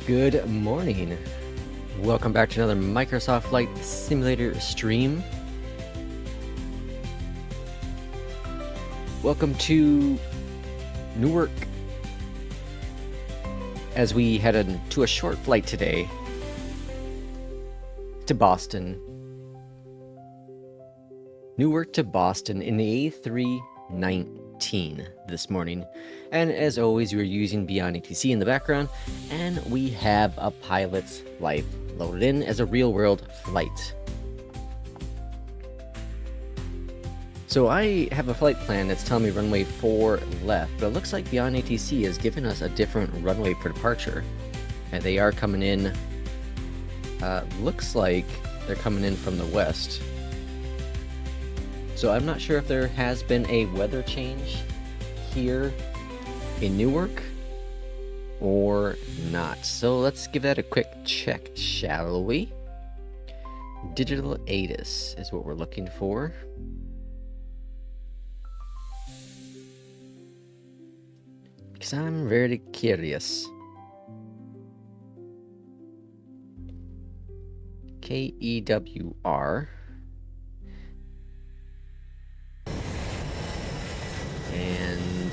Good morning. Welcome back to another Microsoft Flight Simulator stream. Welcome to Newark as we head to a short flight today to Boston. Newark to Boston in the A319 this morning. And as always, we're using Beyondatc in the background, and we have a pilot's life loaded in as a real-world flight. So I have a flight plan that's telling me runway 4 left, but it looks like Beyondatc has given us a different runway for departure. And they are coming in, looks like they're coming in from the west. So I'm not sure if there has been a weather change here in Newark or not. So let's give that a quick check, shall we? Digital ATIS is what we're looking for. Because I'm very curious. KEWR. And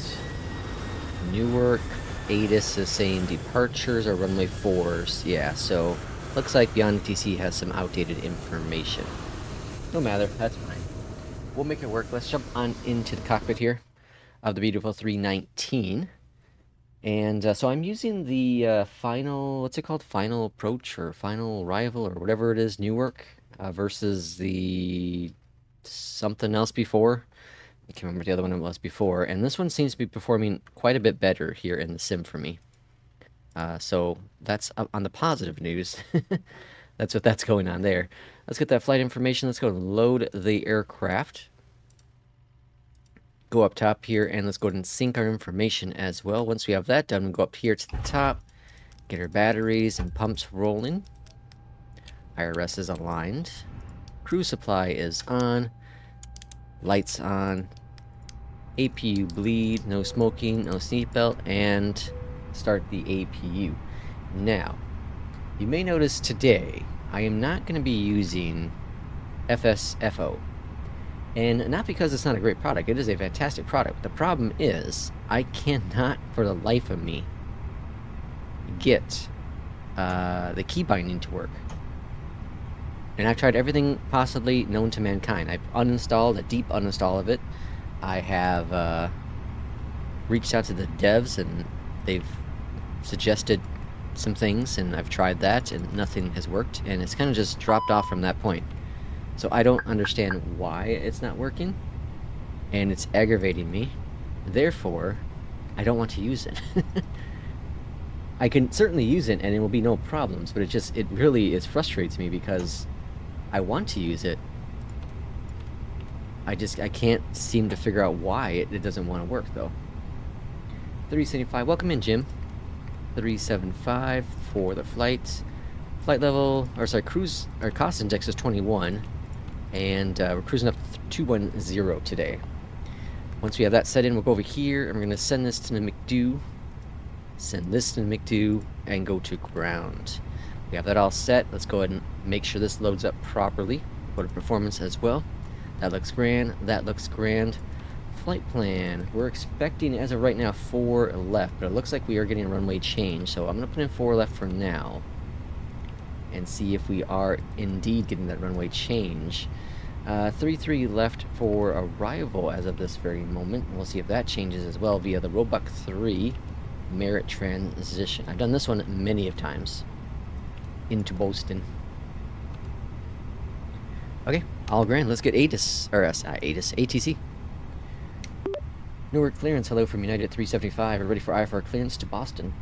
Newark ATIS is saying departures are runway 4s. Yeah, so looks like Beyondatc has some outdated information. No matter, that's fine. We'll make it work. Let's jump on into the cockpit here of the beautiful 319. And so I'm using the final, what's it called? Final approach or final arrival or whatever it is, Newark versus the something else before. I can't remember the other one it was before, and this one seems to be performing quite a bit better here in the sim for me. So that's on the positive news. That's that's going on there. Let's get that flight information. Let's go load the aircraft. Go up top here, and let's go ahead and sync our information as well. Once we have that done, we go up here to the top, get our batteries and pumps rolling. IRS is aligned. Crew supply is on. Lights on, APU bleed, no smoking, no seatbelt, and start the APU. Now, you may notice today I am not going to be using FSFO. And not because it's not a great product, it is a fantastic product. The problem is, I cannot for the life of me get the key binding to work. And I've tried everything possibly known to mankind. I've uninstalled a deep uninstall of it. I have reached out to the devs, and they've suggested some things, and I've tried that, and nothing has worked. And it's kind of just dropped off from that point. So I don't understand why it's not working, and it's aggravating me. Therefore, I don't want to use it. I can certainly use it and it will be no problems, but it really frustrates me because I want to use it. I can't seem to figure out why it doesn't want to work though. 375, welcome in, Jim. 375 for the flight. Flight level, or sorry, cruise, or cost index is 21, and we're cruising up 210 today. Once we have that set in, we'll go over here, and we're going to send this to the McDo, send this to the McDo, and go to ground. We have that all set. Let's go ahead and make sure this loads up properly. Go to performance as well. That looks grand. That looks grand. Flight plan. We're expecting, as of right now, 4 left, but it looks like we are getting a runway change, so I'm going to put in 4 left for now and see if we are indeed getting that runway change. 3 left for arrival as of this very moment. We'll see if that changes as well via the Roebuck 3 Merit transition. I've done this one many of times into Boston. Okay, all grand. Let's get ATC. Newark clearance. Hello from United 375. We're ready for IFR clearance to Boston.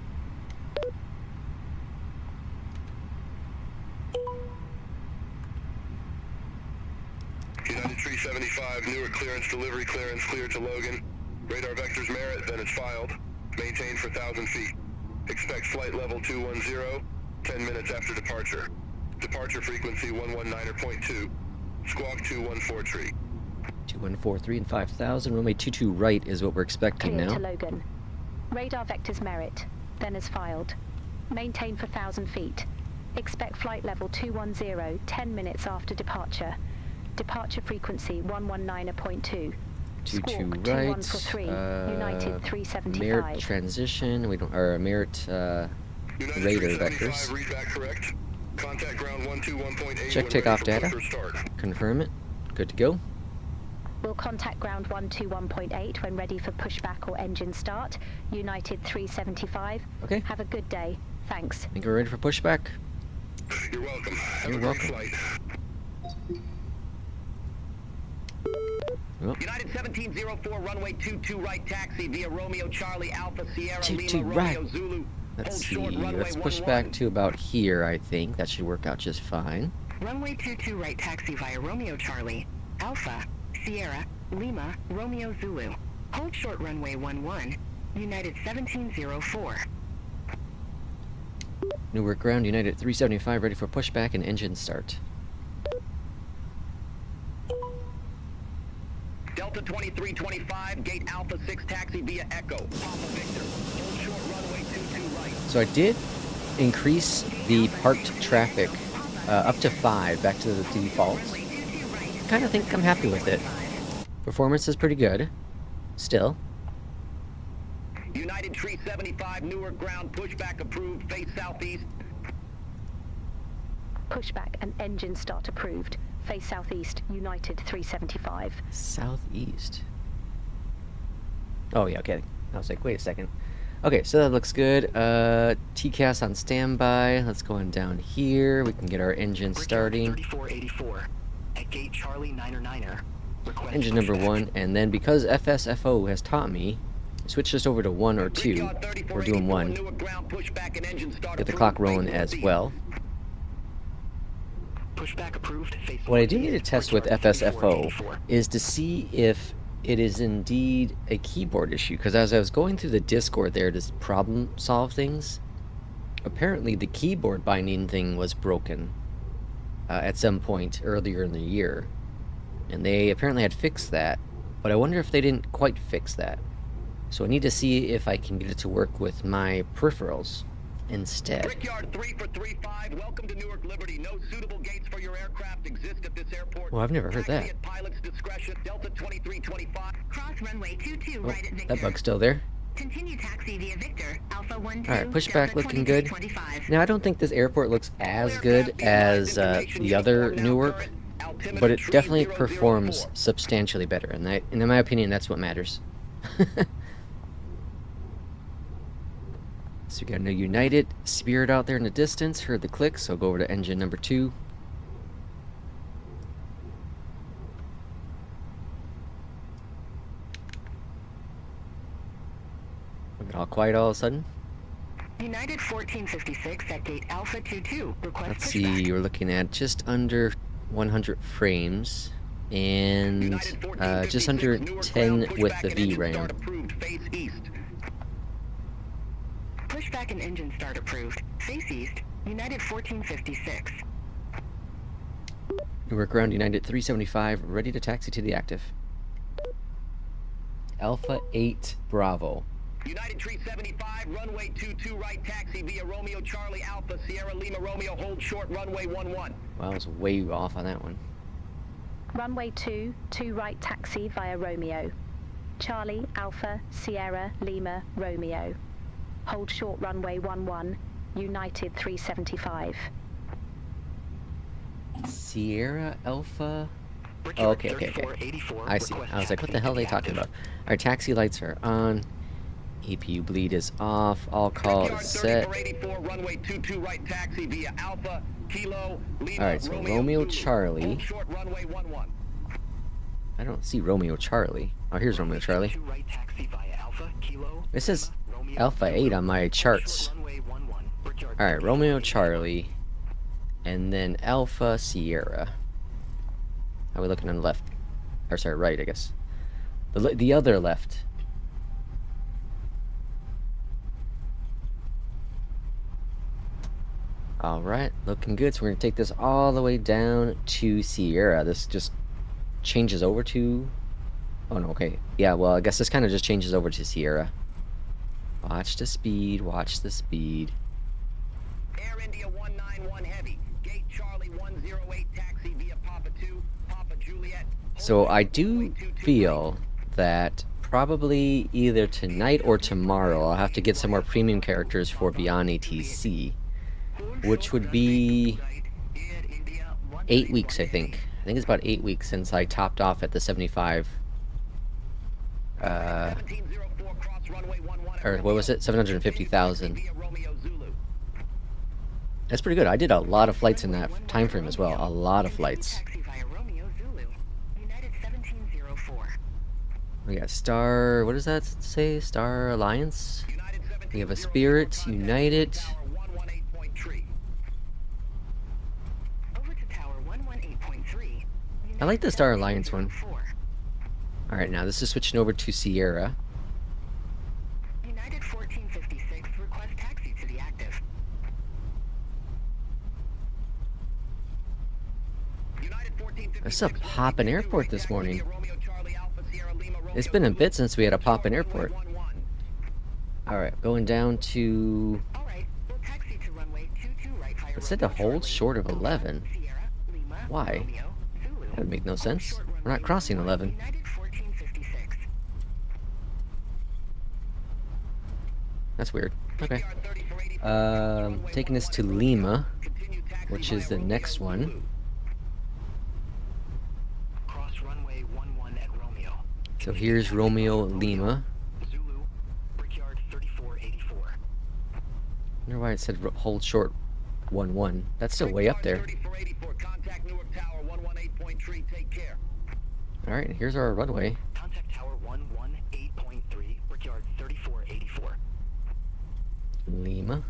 United 375, Newark clearance, delivery clearance, clear to Logan. Radar vectors merit, then it's filed. Maintained for 1,000 feet. Expect flight level 210, 10 minutes after departure. Departure frequency 119.2. Squawk 2143. 2143 and 5,000. Runway 22 right is what we're expecting Clear now. to Logan. Radar vectors merit, then is filed. Maintain for 1,000 feet. Expect flight level 210, 10 minutes after departure. Departure frequency 119.2. 22 Squawk right. 2143. United 375. Merit transition. We don't. Or merit radar vectors. Read back correct. Contact ground 121.8. Check takeoff data. Confirm it. Good to go. We'll contact ground 121.8 when ready for pushback or engine start. United 375. Okay. Have a good day. Thanks. Think we're ready for pushback. You're welcome. You're welcome. Flight. Oh. United 1704, runway 22 right, taxi via Romeo Charlie Alpha Sierra 22 Lima right. Romeo Zulu. Let's Hold see. short, runway Let's push 11. back to about here, I think. That should work out just fine. Runway 22 right, taxi via Romeo Charlie Alpha Sierra Lima Romeo Zulu. Hold short, runway 11. United 1704. Newark ground, United 375, ready for pushback and engine start. Delta 2325, gate Alpha 6 taxi via Echo. Papa Victor. Hold short, runway 22 right. So I did increase the parked traffic up to 5, back to the default. Kind of think I'm happy with it. Performance is pretty good. Still. United 375, Newark ground, pushback approved, face southeast. Pushback and engine start approved. Face southeast, United 375. Southeast. Oh, yeah, okay. I was like, wait a second. Okay, so that looks good. TCAS on standby. Let's go on down here. We can get our engine starting. 3484 at gate Charlie 9er. Engine number 1, and then because FSFO has taught me, switch this over to 1 or 2. We're doing 1. Get the clock rolling as well. Pushback approved. What I do need to test with FSFO is to see if it is indeed a keyboard issue, because as I was going through the Discord there to problem solve things, apparently the keyboard binding thing was broken at some point earlier in the year, and they apparently had fixed that, but I wonder if they didn't quite fix that. So I need to see if I can get it to work with my peripherals instead. Brickyard 3 for 35. Welcome to Newark Liberty. No suitable gates for your aircraft exist at this airport. Well, I've never heard that. Taxi at pilot's discretion. Delta 2325. Cross runway 22 Oh, right at Victor. that bug's still there. Continue taxi via Victor Alpha 12. Alright, pushback looking good. 25. Now, I don't think this airport looks as good as the other Newark, but it definitely performs substantially better, and in my opinion, that's what matters. So we got a United Spirit out there in the distance. Heard the click, so I'll go over to engine number 2. quiet all of a sudden? United 1456 at gate Alpha 22. Request Let's pushback. see, we're looking at just under 100 frames and just under 10 with the VRAM. Pushback and engine start approved. Face east. United 1456. Newark ground United 375, ready to taxi to the active. Alpha 8 Bravo. United 375, runway 22 right, taxi via Romeo Charlie Alpha Sierra Lima Romeo, hold short, runway 11. Wow, I was way off on that one. Runway 2 right taxi via Romeo. Charlie Alpha Sierra Lima Romeo. Hold short runway 11, United 375. Sierra Alpha. Oh, okay. I see. I was like, what the hell are they talking about? Our taxi lights are on. EPU bleed is off. All call is set. Runway 22 right, taxi via Alpha Kilo Lima. Alright, so Romeo Charlie. Hold short, runway 11. I don't see Romeo Charlie. Oh, here's Romeo Charlie. This is Alpha 8 on my charts. Alright, Romeo Charlie. And then Alpha Sierra. How are we looking on the left? Or sorry, right, I guess. The other left. Alright, looking good. So we're going to take this all the way down to Sierra. This just changes over to... Oh, no, okay. Yeah, well, I guess this kind of just changes over to Sierra. Watch the speed, watch the speed. Air India 191 Heavy, gate Charlie 108, taxi via Papa 2, Papa Juliet. So I do feel that probably either tonight or tomorrow I'll have to get some more premium characters for Beyondatc, which would be 8 weeks, I think. I think it's about 8 weeks since I topped off at the 75. Or what was it? 750,000. That's pretty good. I did a lot of flights in that time frame as well. A lot of flights. We got Star... What does that say? Star Alliance? We have a Spirit, United... I like the Star Alliance one. Alright, now this is switching over to Sierra. United 1456, request taxi to the active. There's a poppin' airport this morning. It's been a bit since we had a poppin' airport. Alright, going down to... It said to hold short of 11. Why? That would make no sense. We're not crossing 11. That's weird. Okay. Taking this to Lima, which is the next one. So here's Romeo Lima. I wonder why it said hold short 11. That's still way up there. Alright, here's our runway. Contact tower 118.3, Brickyard 3484. Lima.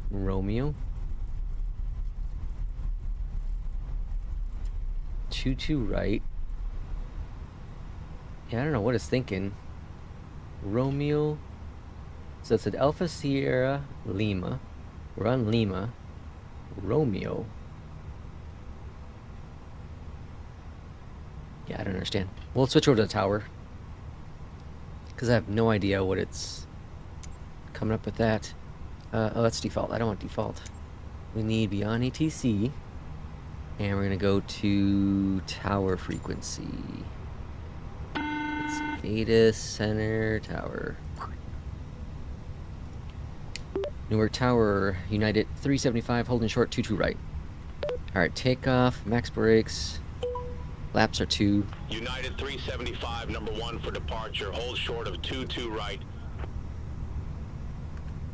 Romeo. 22 right. Yeah, I don't know what it's thinking. Romeo. So it's an Alpha Sierra Lima. We're on Lima. Romeo. Yeah, I don't understand. We'll switch over to the tower. Because I have no idea what it's coming up with that. Oh, that's default. I don't want default. We need Beyondatc. And we're going to go to tower frequency. It's Beta Center Tower. Newark Tower, United 375, holding short 22 right. Alright, takeoff, max brakes. Laps are 2. United 375, number 1 for departure. Hold short of 22 right.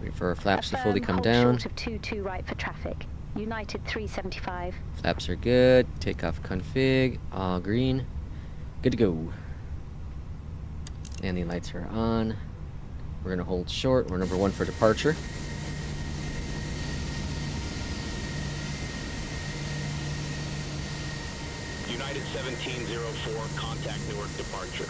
Wait for our flaps to fully come hold down. short of 22 right for traffic. United 375. Flaps are good. Takeoff config. All green. Good to go. Landing lights are on. We're gonna hold short. We're number 1 for departure. United 1704, contact Newark departure.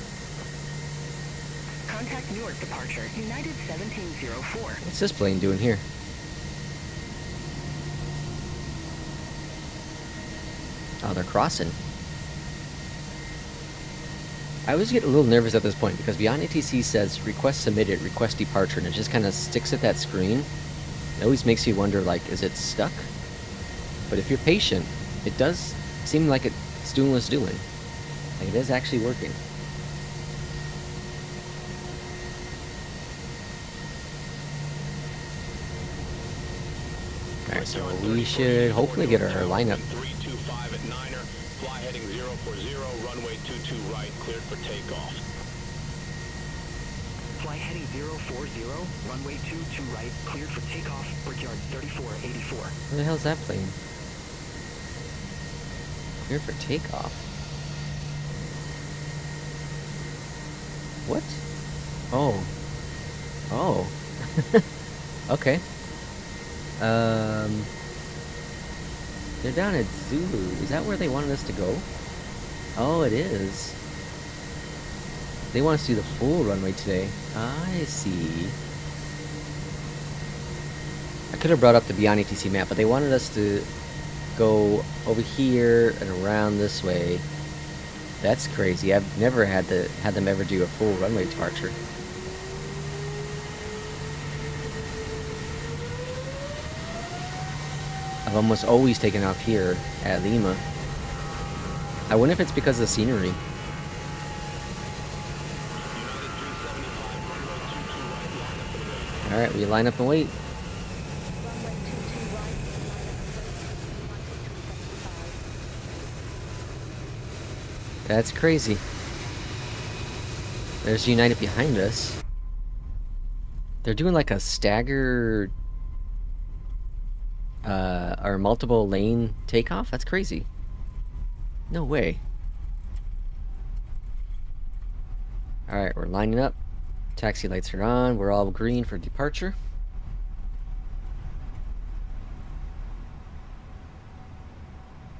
Contact Newark departure, United 1704. What's this plane doing here? Oh, they're crossing. I always get a little nervous at this point because Beyondatc says request submitted, request departure, and it just kind of sticks at that screen. It always makes you wonder, like, is it stuck? But if you're patient, it does seem like it's doing what it's doing. Like, it is actually working. Alright, so we should hopefully get our lineup. 325 at Niner, fly heading 040, runway 22 right, cleared for takeoff. Fly heading 040, runway 22 right, cleared for takeoff, Brickyard 3484. Where the hell's that plane? Clear for takeoff. What? Oh. Oh. Okay. They're down at Zulu. Is that where they wanted us to go? Oh, it is. They want us to do the full runway today. I see. I could have brought up the Beyondatc map, but they wanted us to go over here and around this way. That's crazy. I've never had them ever do a full runway departure. I've almost always taken off here at Lima. I wonder if it's because of the scenery. Alright, we line up and wait. That's crazy. There's United behind us. They're doing like a staggered or multiple lane takeoff? That's crazy. No way. Alright, we're lining up. Taxi lights are on. We're all green for departure.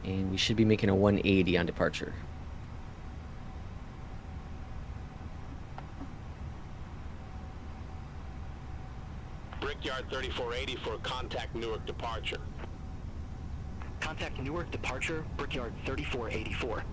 And we should be making a 180 on departure. Brickyard 3480 for contact Newark departure. Contact Newark departure, Brickyard 3484.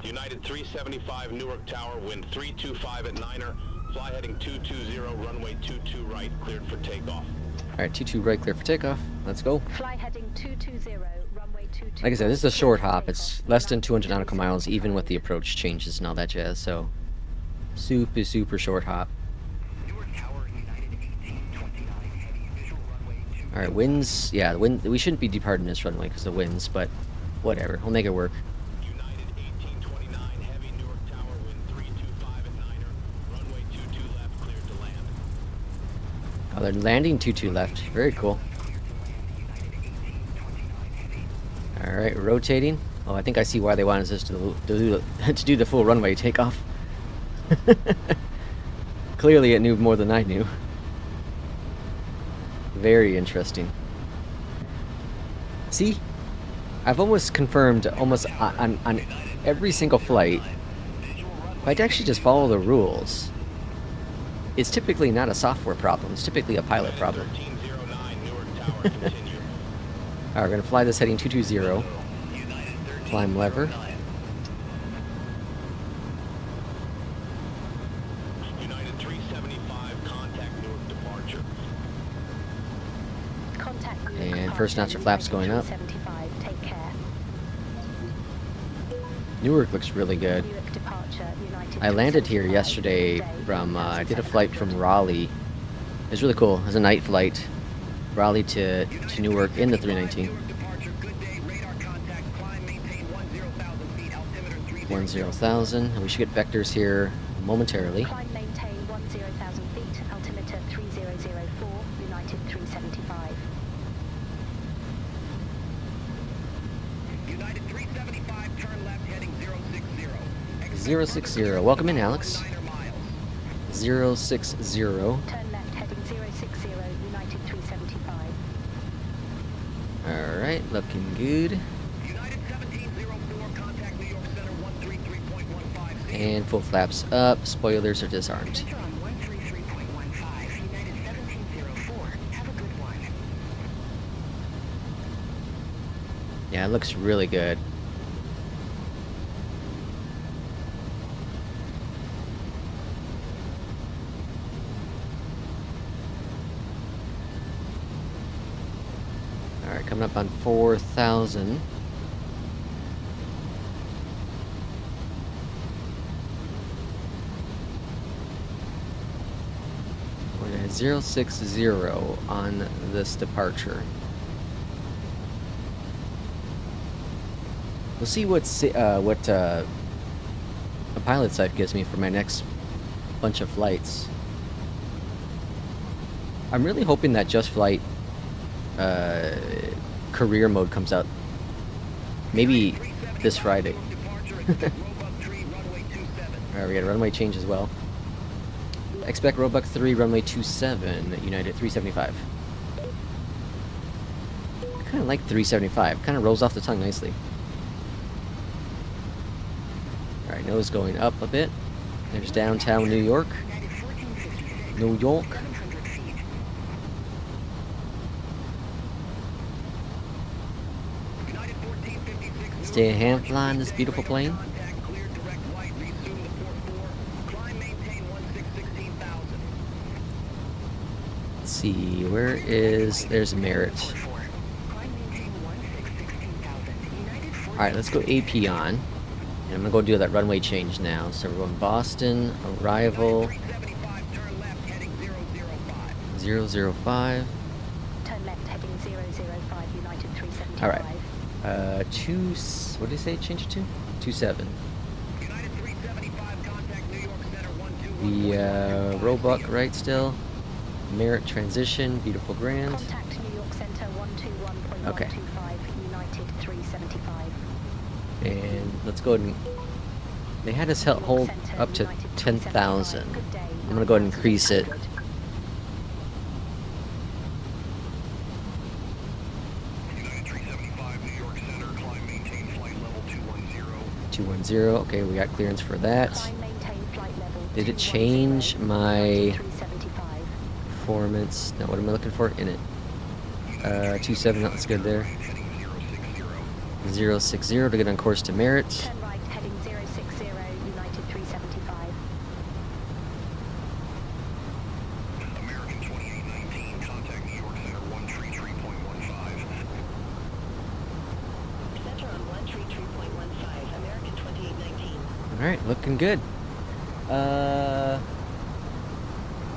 United 375 Newark Tower, wind 325 at Niner, fly heading 220, runway 22 right, cleared for takeoff. Alright, 22 right, clear for takeoff. Let's go. Fly heading 220, runway 22. Like I said, this is a short hop. It's less than 200 nautical miles, even with the approach changes and all that jazz, so super, super short hop. Newark Tower, United 1829, heavy visual runway 2. Alright, winds. Yeah, wind. We shouldn't be departing this runway because of winds, but whatever. We'll make it work. United 1829, heavy Newark Tower, wind 325 at Niner, runway 22 left, cleared to land. Oh, they're landing 22 left. Very cool. Alright, rotating. Oh, I think I see why they wanted us to do the full runway takeoff. Clearly it knew more than I knew. Very interesting. See? I've almost confirmed almost on every single flight, if I'd actually just follow the rules, it's typically not a software problem, it's typically a pilot problem. 1309 Newark Tower, continue. Alright, we're gonna fly this heading 220. Climb lever. United 375, contact Newark departure. Contact Newark And departure, first notch of flaps going up. 75. Take care. Newark looks really good. Newark departure, United I landed here 375, yesterday today, from, I did a flight from Raleigh. It was really cool. It was a night flight. Raleigh to Newark in the 319. Newark departure, good day, radar contact, climb, maintain 10,000 feet, altimeter 30. 10,000. And we should get vectors here momentarily. Climb, maintain 10,000 feet, altimeter 3004, United 375. United 375, turn left, heading 060. 060. Welcome in, Alex. Niner 060. Turn left heading 060, United 375. Alright, looking good. United 1704, contact New York Center 133.15. And full flaps up, spoilers are disarmed. Center on 133.15, United 1704. Have a good one. Yeah, it looks really good. Alright, coming up on 4,000. We're at 060 on this departure. We'll see what a pilot site gives me for my next bunch of flights. I'm really hoping that Just Flight career mode comes out maybe this Friday. Alright, we got a runway change as well. Expect Roebuck 3, runway 27, United 375. I kind of like 375. Kind of rolls off the tongue nicely. Alright, nose going up a bit. There's downtown New York. New York. Stay a hand flying this beautiful plane. Let's see, where is... There's Merritt. Alright, let's go AP on. And I'm gonna go do that runway change now. So we're going Boston, arrival 005. Turn left heading 005, United 375. Alright. What did he say? Change it to? 27. The Roebuck right still. Merritt transition, beautiful grand. Contact New York Center 121.125, Okay. United 375. And let's go ahead and... They had us hold up to 10,000. I'm gonna go ahead and increase it. United 375, New York Center, climb, maintain flight level 210. 210. Okay, we got clearance for that. Climb, maintain flight level Did it 210, change my United 375. performance? No, what am I looking for? In it. 27, that's good there. Heading 060. 060 to get on course to Merritt. Turn right heading 060, United 375. American 2819, contact New York Center 133.15. Center on 133.15, American 2819. Alright, looking good.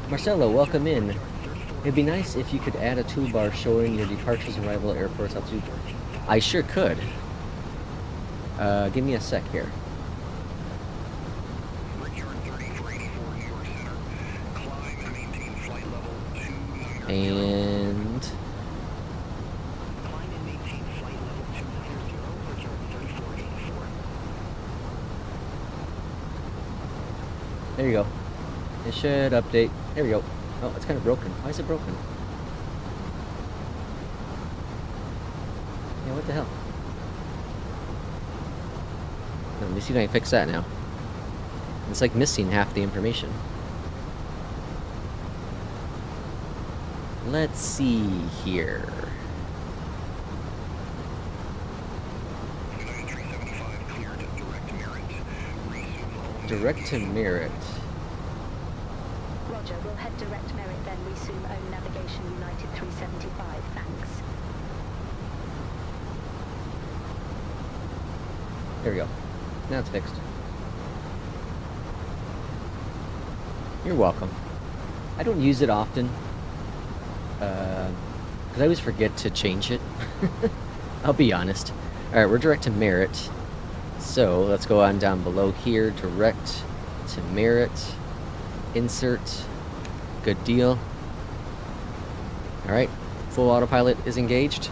Marcelo, welcome in. It'd be nice if you could add a toolbar showing your departures, arrival, airports, altitude. I sure could. Give me a sec here. Brickyard 30 for 84, New York Center. Climb and maintain flight level 290. And... Climb and maintain flight level 290, Brickyard 3484. there you go. It should update. There we go. Oh, it's kind of broken. Why is it broken? Yeah, what the hell? Let me see if I can fix that now. It's like missing half the information. Let's see here. United 375, cleared direct Merritt. Resume home. Direct to Merritt. Roger, we'll head direct Merritt, then resume own navigation, United 375. Thanks. There we go. Now it's fixed. You're welcome. I don't use it often. Because I always forget to change it. I'll be honest. Alright, we're direct to Merritt. So, let's go on down below here. Direct to Merritt. Insert. Good deal. Alright, full autopilot is engaged.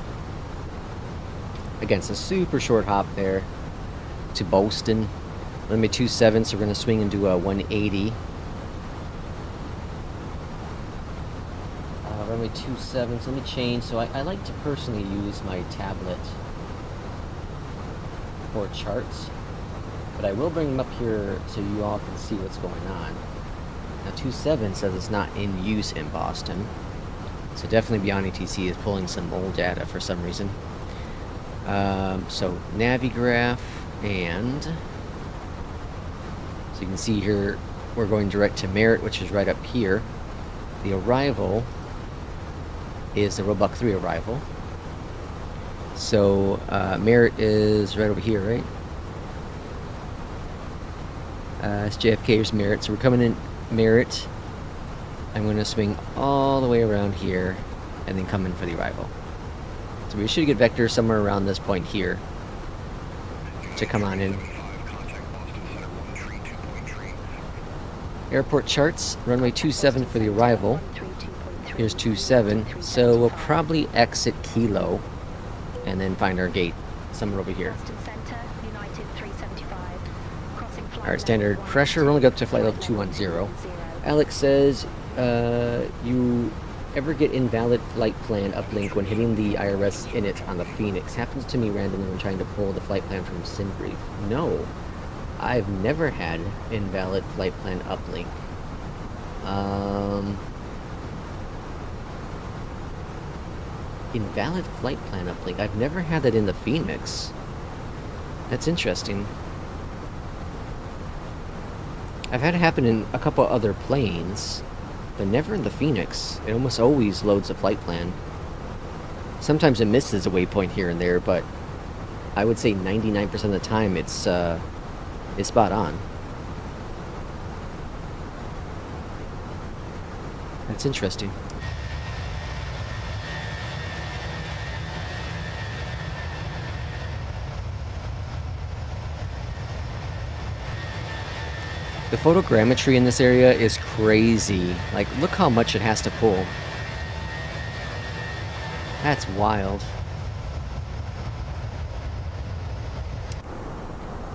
Again, it's a super short hop there to Boston. Limit 27, so we're going to swing into a 180. runway 27. So let me change. So I like to personally use my tablet for charts, but I will bring them up here so you all can see what's going on. Now 27 says it's not in use in Boston, so definitely Beyondatc is pulling some old data for some reason. So Navigraph, and so you can see here we're going direct to Merritt, which is right up here. The arrival is the Roebuck 3 arrival. So Merritt is right over here, right? It's JFK's Merritt. So we're coming in Merritt. I'm going to swing all the way around here and then come in for the arrival. So we should get vector somewhere around this point here to come on in. Airport charts, runway 27 for the arrival. Here's 27, so we'll probably exit Kilo and then find our gate somewhere over here. Alright, standard pressure, we're only up to flight level 210. Alex says, you ever get invalid flight plan uplink when hitting the IRS init on the Phoenix? Happens to me randomly when trying to pull the flight plan from SimBrief. No, I've never had invalid flight plan uplink. Invalid flight plan uplink. I've never had that in the Phoenix. That's interesting. I've had it happen in a couple other planes, but never in the Phoenix. It almost always loads a flight plan. Sometimes it misses a waypoint here and there, but I would say 99% of the time it's spot on. That's interesting. The photogrammetry in this area is crazy. Like, look how much it has to pull. That's wild.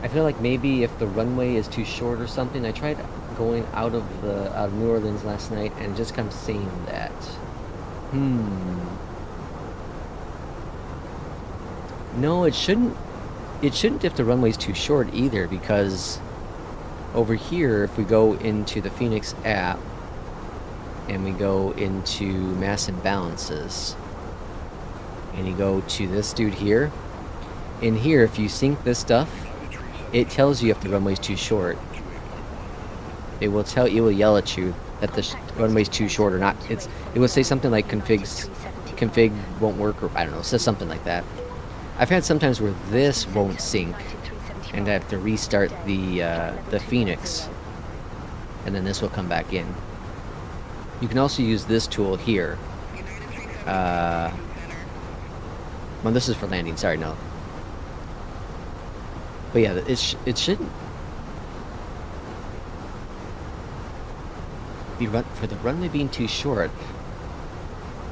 I feel like maybe if the runway is too short or something. I tried going out of New Orleans last night and just kind of seeing that. No, it shouldn't. It shouldn't if the runway's too short either, because over here, if we go into the Phoenix app and we go into mass imbalances and you go to this dude here, in here, if you sync this stuff, it tells you if the runway's too short. It will yell at you that the runway's too short or not. It will say something like config won't work, or I don't know, it says something like that. I've had sometimes where this won't sync and I have to restart the Phoenix, and then this will come back in. You can also use this tool here. Well, this is for landing. Sorry, no. But yeah, it shouldn't be for the runway being too short.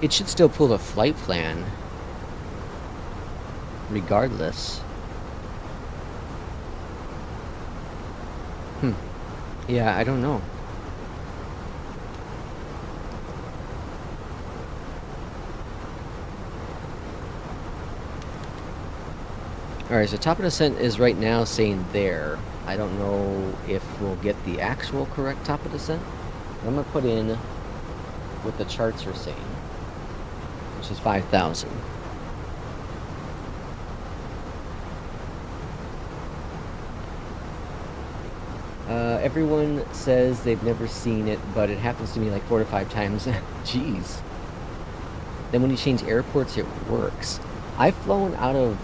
It should still pull the flight plan, regardless. Yeah, I don't know. Alright, so top of descent is right now saying there. I don't know if we'll get the actual correct top of descent. I'm going to put in what the charts are saying, which is 5,000. Everyone says they've never seen it, but it happens to me like 4 to 5 times. Jeez. Then when you change airports, it works. I've flown out of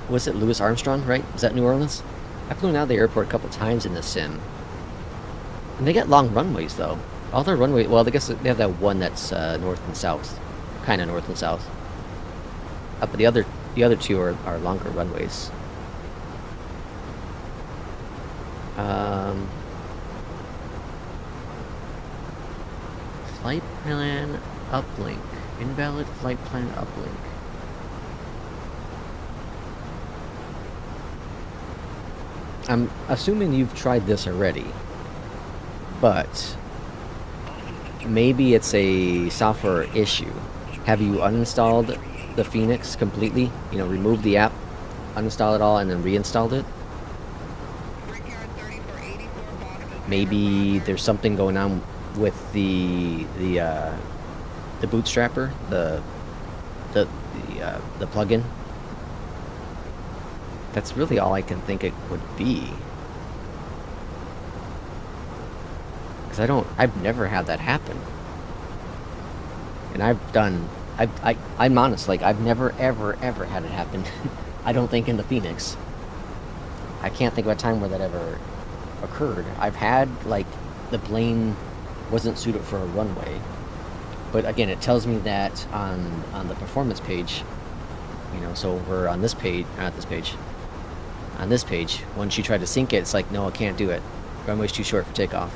was it Louis Armstrong, right? Is that New Orleans? I've flown out of the airport a couple times in the sim. And they get long runways, though. All their runway, well, I guess they have that one that's north and south. Kind of north and south. But the other two are longer runways. Flight plan uplink. Invalid flight plan uplink. I'm assuming you've tried this already, but maybe it's a software issue. Have you uninstalled the Phoenix completely? You know, removed the app, uninstalled it all, and then reinstalled it? Maybe there's something going on with the bootstrapper, the plugin. That's really all I can think it would be. Because I've never had that happen. And I'm honest, like, I've never, ever had it happen. I don't think in the Phoenix. I can't think of a time where that ever occurred. I've had, like, the plane wasn't suited for a runway. But again, it tells me that on the performance page, you know, so over on this page, not this page, on this page, once you try to sync it, it's like, no, I can't do it. Runway's too short for takeoff.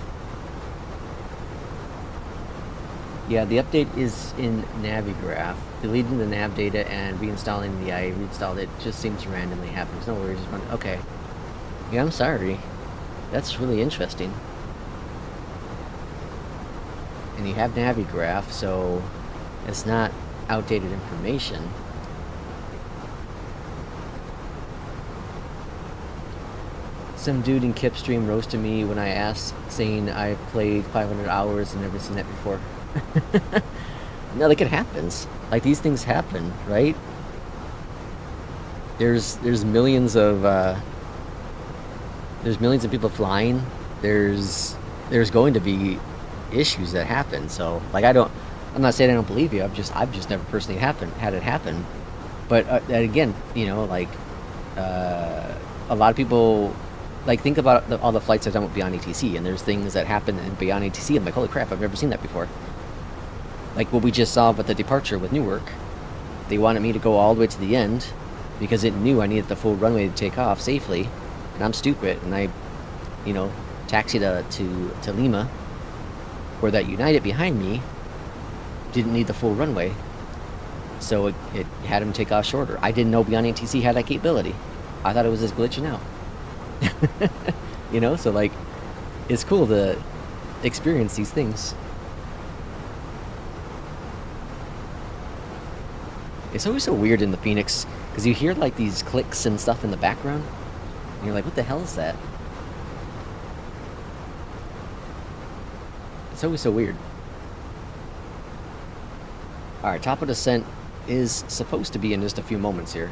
Yeah, the update is in Navigraph. Deleting the nav data and reinstalling the I reinstalled it just seems to randomly happen. There's no worries. Okay. Yeah, I'm sorry. That's really interesting. And you have Navigraph, so it's not outdated information. Some dude in Kipstream roasted me when I asked, saying I played 500 hours and never seen that before. No, like, it happens. Like, these things happen, right? There's millions of people flying. There's going to be issues that happen. So, like, I'm not saying I don't believe you. I've just never personally had it happen. But again, you know, like, a lot of people, like, think about all the flights I've done with Beyond ATC, and there's things that happen in Beyond ATC. I'm like, holy crap, I've never seen that before. Like what we just saw with the departure with Newark. They wanted me to go all the way to the end because it knew I needed the full runway to take off safely, and I'm stupid, and I, you know, taxied to Lima, where that United behind me didn't need the full runway, so it had him take off shorter. I didn't know Beyond ATC had that capability. I thought it was just glitching out. You know, so, like, it's cool to experience these things. It's always so weird in the Phoenix because you hear, like, these clicks and stuff in the background, and you're like, what the hell is that? It's always so weird. Alright, top of descent is supposed to be in just a few moments here.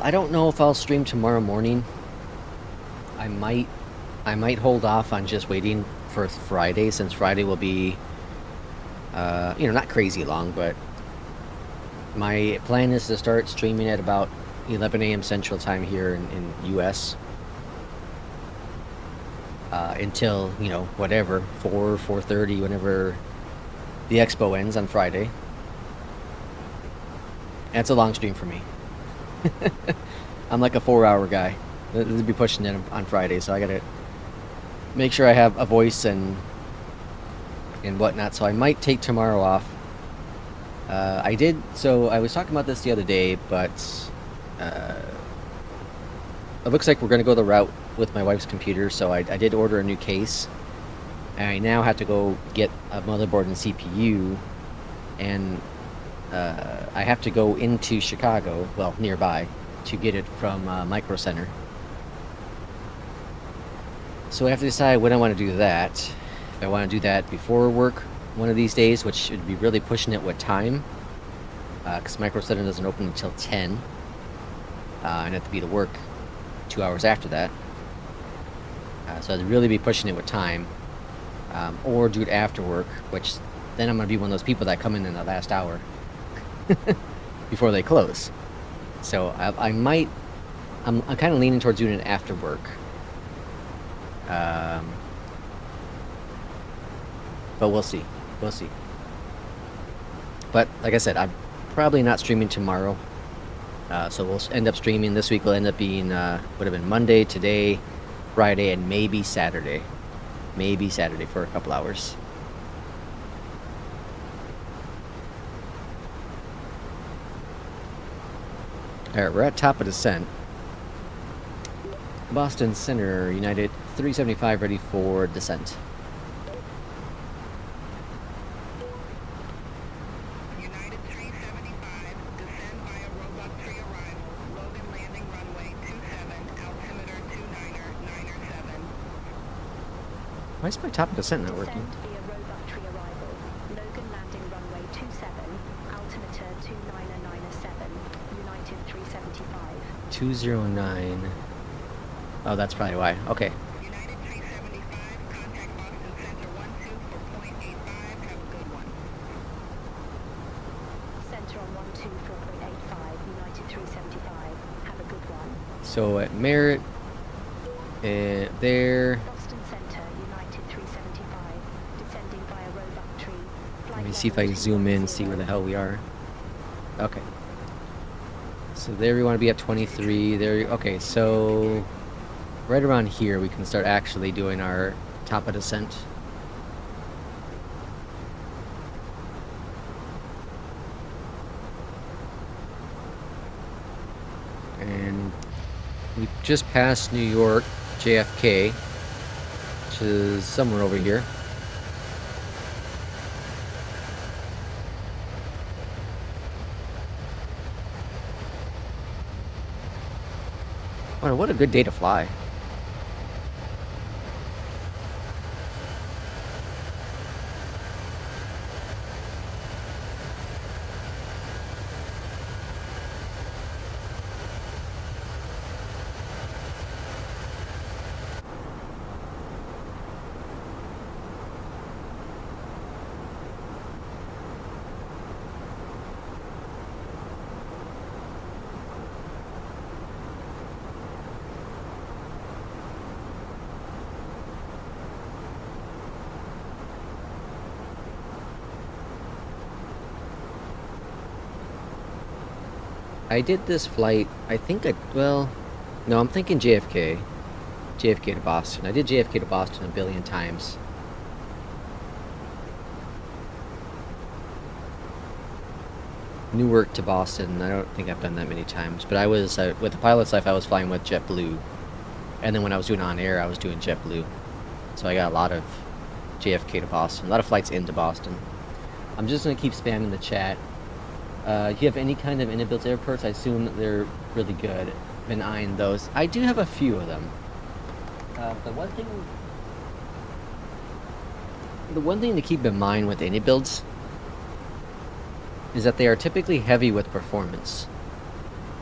I don't know if I'll stream tomorrow morning. I might hold off on just waiting for Friday, since Friday will be, you know, not crazy long, but my plan is to start streaming at about 11 a.m. Central Time here in US, until, you know, whatever, 4:30, whenever the expo ends on Friday. And it's a long stream for me. I'm like a 4-hour guy. This will be pushing it on Friday, so I gotta make sure I have a voice and whatnot. So I might take tomorrow off. So I was talking about this the other day, but it looks like we're gonna go the route with my wife's computer. So I did order a new case. I now have to go get a motherboard and CPU, and I have to go into Chicago, well, nearby, to get it from Micro Center. So I have to decide when I want to do that. If I want to do that before work one of these days, which should be really pushing it with time, because Micro Center doesn't open until 10, and I have to be to work 2 hours after that. So I'd really be pushing it with time, or do it after work, which then I'm going to be one of those people that come in the last hour before they close. So I'm kind of leaning towards doing it after work. But we'll see. But like I said, I'm probably not streaming tomorrow. So we'll end up streaming this week. Will end up being would have been Monday, today, Friday, and maybe Saturday. Maybe Saturday for a couple hours. Alright, we're at top of descent. Boston Center, United 375, ready for descent. United 375, descend via robot tree arrival, Logan landing runway 27, altimeter 29er 7. Why is my top of descent not working? Descend via robot tree arrival. Logan landing runway 27, altimeter 29er 7, United 375. 209. Oh, that's probably why. Okay. United 375, contact Boston Center 12 for .85, have a good one. Center on 124.85, United 375. Have a good one. So at Merritt, there. Boston Center, United 375. Descending via robot tree. Let me see if I can zoom in, see where the hell we are. Okay. So there we want to be at 23. There. Okay, so right around here we can start actually doing our top of descent. And we just passed New York, JFK, which is somewhere over here. Wow, what a good day to fly. I did this flight, well, no, I'm thinking JFK. JFK to Boston. I did JFK to Boston a billion times. Newark to Boston, I don't think I've done that many times. But I was, with the pilot's life, I was flying with JetBlue. And then when I was doing on-air, I was doing JetBlue. So I got a lot of JFK to Boston, a lot of flights into Boston. I'm just going to keep spamming the chat. Do you have any kind of in-built airports? I assume that they're really good. Been eyeing those. I do have a few of them. The one thing to keep in mind with any builds is that they are typically heavy with performance.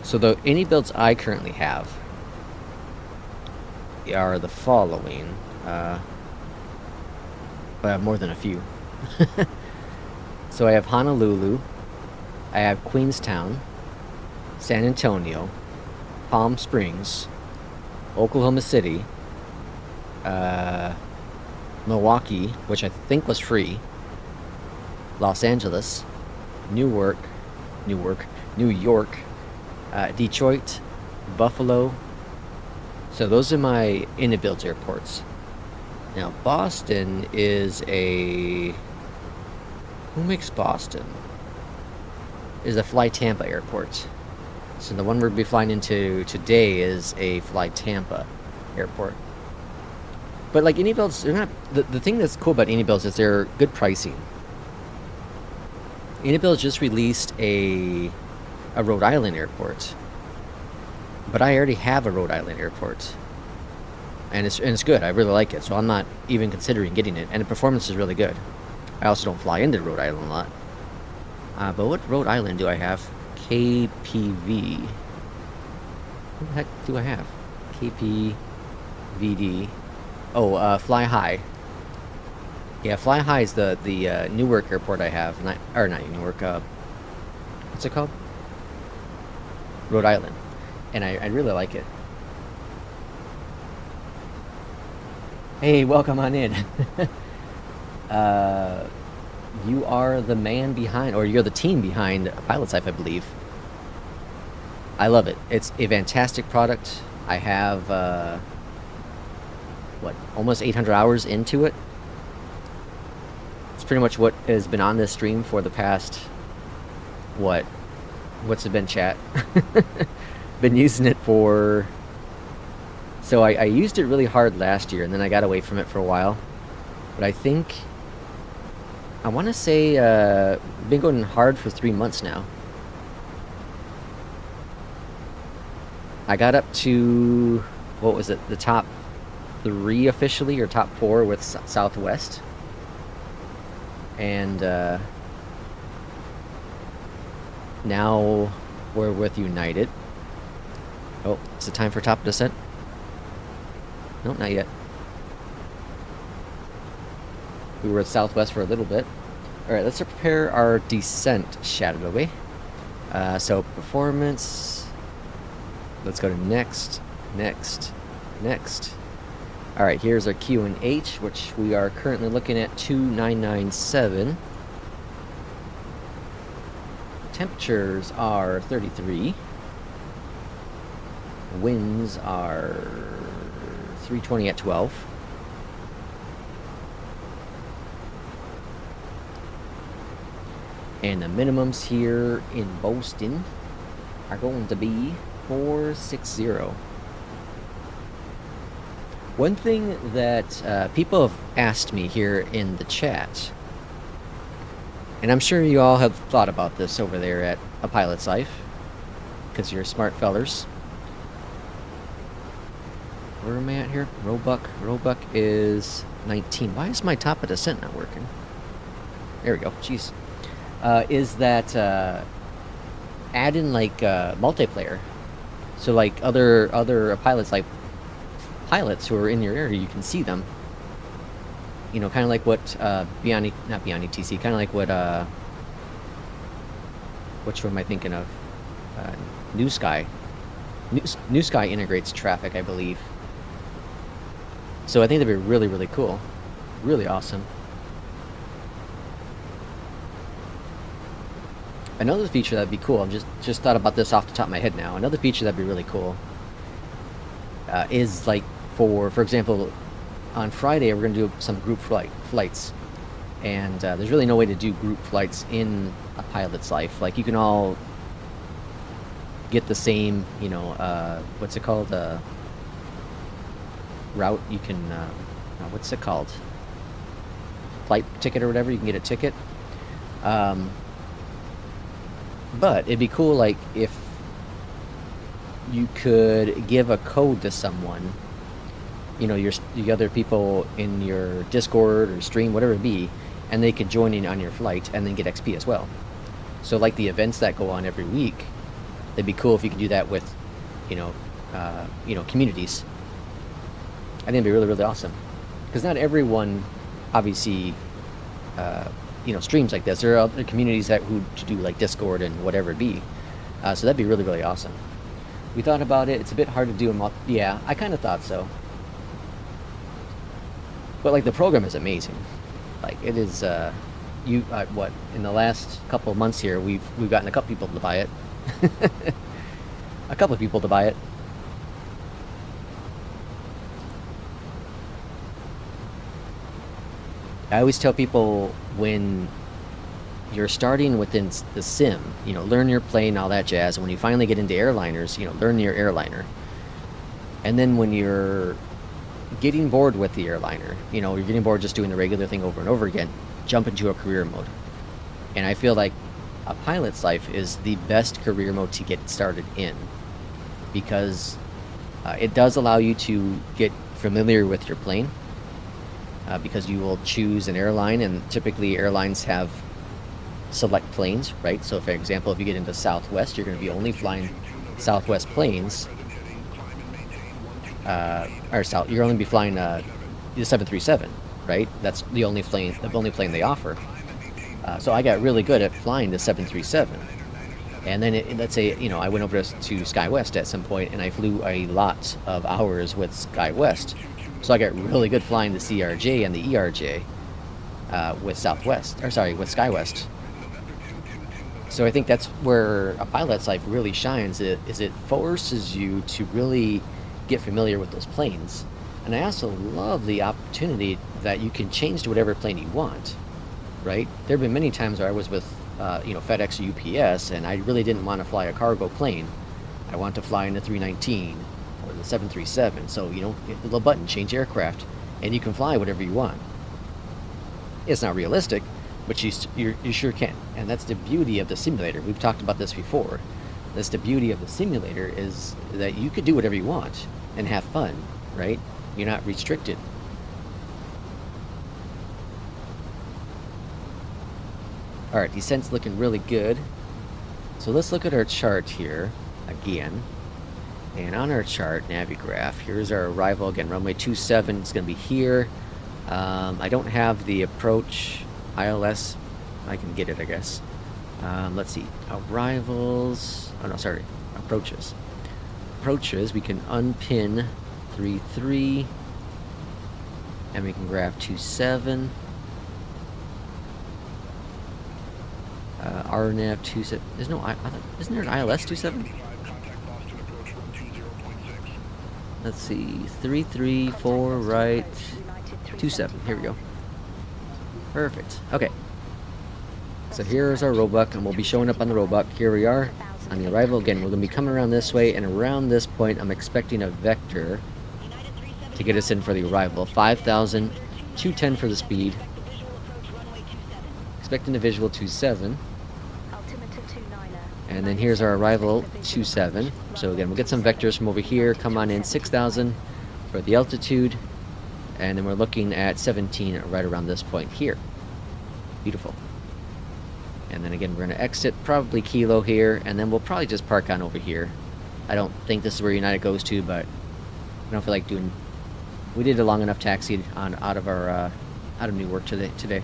So the any builds I currently have are the following. But I have more than a few. So I have Honolulu. I have Queenstown, San Antonio, Palm Springs, Oklahoma City, Milwaukee, which I think was free, Los Angeles, New York, Detroit, Buffalo. So those are my in-built airports. Now Boston is a... Who makes Boston? Is a Fly Tampa airport. So the one we'll be flying into today is a Fly Tampa airport. But like any builds, they're not. The thing that's cool about any builds is they're good pricing. Any builds just released a Rhode Island airport, but I already have a Rhode Island airport, and it's good. I really like it, so I'm not even considering getting it. And the performance is really good. I also don't fly into Rhode Island a lot. But what Rhode Island do I have? KPV. What the heck do I have? KPVD. Oh, Fly High. Yeah, Fly High is the Newark airport I have. Not Newark. What's it called? Rhode Island. And I really like it. Hey, welcome on in. You are the man behind, or you're the team behind Pilot's Life, I believe. I love it. It's a fantastic product. I have, almost 800 hours into it. It's pretty much what has been on this stream for the past, what's it been, chat? been using it for... So I used it really hard last year, and then I got away from it for a while. But I think... I want to say been going hard for 3 months now. I got up to... What was it? The top 3 officially, or top 4 with Southwest. And now we're with United. Oh, is it time for top descent? No, not yet. We were at Southwest for a little bit. Alright, let's prepare our descent, shadowed away. So performance. Let's go to next, next, next. Alright, here's our Q and H, which we are currently looking at 2997. Temperatures are 33. Winds are 320 at 12. And the minimums here in Boston are going to be 460. One thing that people have asked me here in the chat, and I'm sure you all have thought about this over there at A Pilot's Life, because you're smart fellers. Where am I at here? Roebuck. Roebuck is 19. Why is my top of descent not working? There we go. Jeez. Is that add in like multiplayer, so like other pilots, like pilots who are in your area, you can see them. You know, kind of like what Beyondatc, kind of like what which one am I thinking of? New Sky. New Sky integrates traffic, I believe. So I think that'd be really, really cool, really awesome. Another feature that'd be cool, I'm just thought about this off the top of my head now. Another feature that'd be really cool is like, for example, on Friday we're going to do some group flights. And there's really no way to do group flights in A Pilot's Life. Like, you can all get the same, you know, what's it called? Route. You can, what's it called? Flight ticket or whatever. You can get a ticket. But it'd be cool, like, if you could give a code to someone, you know, the other people in your Discord or stream, whatever it be, and they could join in on your flight and then get XP as well. So, like, the events that go on every week, it'd be cool if you could do that with, you know, communities. I think it'd be really, really awesome. Because not everyone, obviously, you know, streams like this. There are other communities who do like Discord and whatever it be. So that'd be really, really awesome. We thought about it. It's a bit hard to do them. Yeah, I kind of thought so. But like, the program is amazing. Like, it is. What, in the last couple of months here, we've gotten a couple people to buy it. A couple of people to buy it. I always tell people, when you're starting within the sim, you know, learn your plane, all that jazz. And when you finally get into airliners, you know, learn your airliner. And then when you're getting bored with the airliner, you know, you're getting bored just doing the regular thing over and over again, jump into a career mode. And I feel like A Pilot's Life is the best career mode to get started in, because it does allow you to get familiar with your plane. Because you will choose an airline, and typically airlines have select planes, right? So, for example, if you get into Southwest, you're going to be only flying Southwest planes. You're only be flying the 737, right? That's the only plane they offer. So I got really good at flying the 737. And then let's say, you know, I went over to SkyWest at some point, and I flew a lot of hours with SkyWest. So I got really good flying the CRJ and the ERJ with SkyWest. So I think that's where A Pilot's Life really shines. Is it forces you to really get familiar with those planes. And I also love the opportunity that you can change to whatever plane you want, right? There have been many times where I was with FedEx or UPS, and I really didn't want to fly a cargo plane. I want to fly in the 319 or the 737. So, you know, hit the little button, change aircraft, and you can fly whatever you want. It's not realistic, but you sure can. And that's the beauty of the simulator. We've talked about this before. That's the beauty of the simulator, is that you could do whatever you want and have fun, right? You're not restricted. Alright, descent's looking really good. So let's look at our chart here again. And on our chart, Navigraph, here's our arrival again. Runway 27 is going to be here. I don't have the approach ILS. I can get it, I guess. Let's see. Arrivals. Oh, no, sorry. Approaches. Approaches, we can unpin 33. And we can graph 27. RNAV 27. There's no. Isn't there an ILS 27? Let's see. 334 right. 27. Here we go. Perfect. Okay. So here's our roebuck, and we'll be showing up on the roebuck. Here we are on the arrival. Again, we're going to be coming around this way, and around this point, I'm expecting a vector to get us in for the arrival. 5,000, 210 for the speed. Expecting a visual 27. And then here's our arrival 27. So again, we'll get some vectors from over here. Come on in 6,000 for the altitude. And then we're looking at 17 right around this point here. Beautiful. And then again, we're going to exit probably Kilo here, and then we'll probably just park on over here. I don't think this is where United goes to, but I don't feel like doing. We did a long enough taxi on out of Newark today.